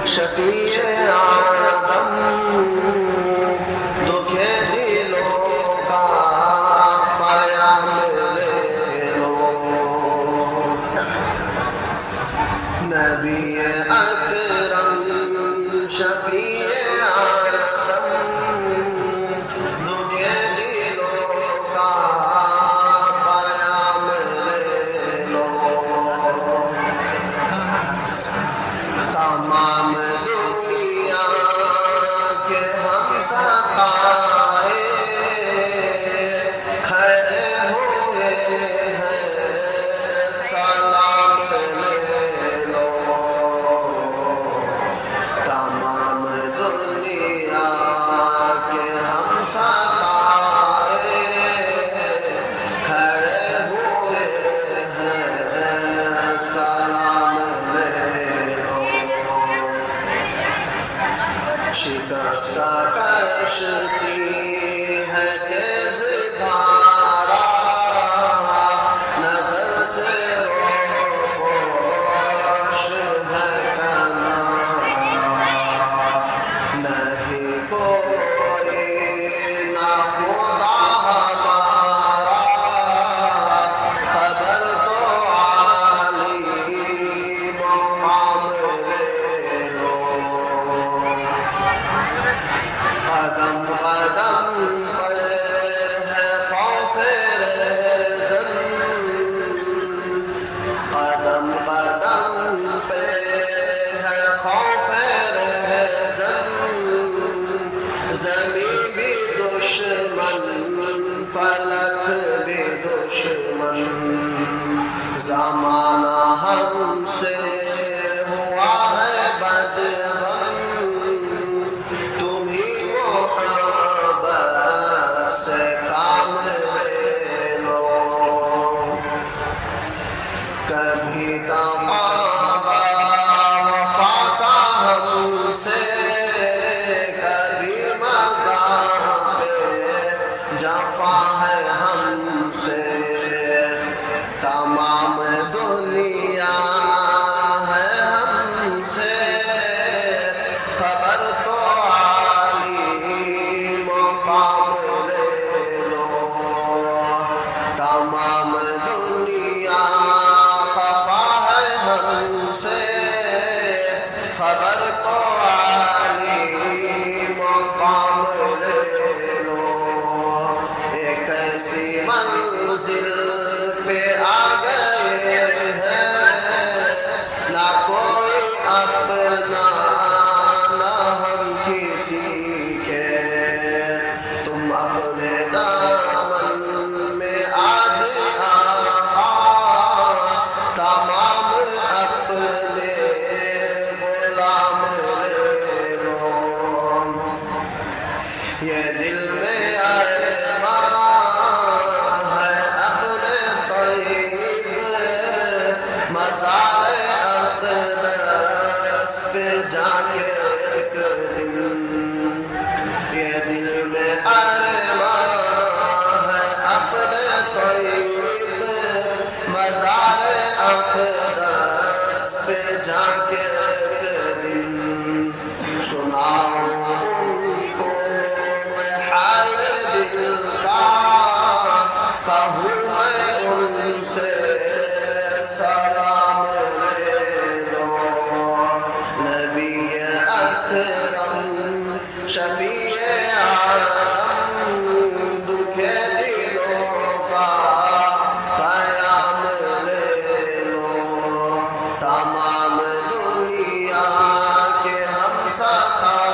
شفیع آدم دکھے دلوں کا پیام لے لو نبی اکرم شفیع آدم دکھے دلوں کا پیام لے لو تمام دنیا کے ہم ستائے کھڑے ہوئے ہیں سلام لے لو تمام دنیا کے ہم ستائے کھڑے ہوئے ہیں سلام لے لو شکست کشتی ہے تیز دھارا نظر سے روش ہے کنارا نہیں کوئی نہ خدا ہمارا خبر تو عالی مقام لے لو قدم قدم پر ہے خوف رہزن قدم قدم پہ ہے خوف رہزن زمین بھی دشمن فلک بھی دشمن زمانہ ہم سے ہوا ہے بدغم تمہیں محبت سے کام لے لو کبھی تمام وفا کا ہم سے کبھی مذاق جفا ہے ہم سے تمام دنیا ہے ہم سے خبر تو عالی مقام لے لو تمام دنیا خفا ہے ہم سے خبر تو عالی مقام لے لو ایک ایسی منزل پہ آ گئے ہیں نہ کوئی اپنا نہ ہم کسی کے تم اپنے دامن میں آج آقا تمام اپنے غلام لے لو یہ دل میں ارمان ہے اپنے طیب مزار اقدس پہ جا کے ایک دن یہ دل میں ارمان ہے اپنے طیب مزار اقدس پہ جا کے ایک دن سناؤں ان کو میں حال دل کا کہوں میں ان سے سلام لے لو نبی اکرم شفیع آدم دکھے دلوں کا پیام لے لو تمام دنیا کے ہم ستائے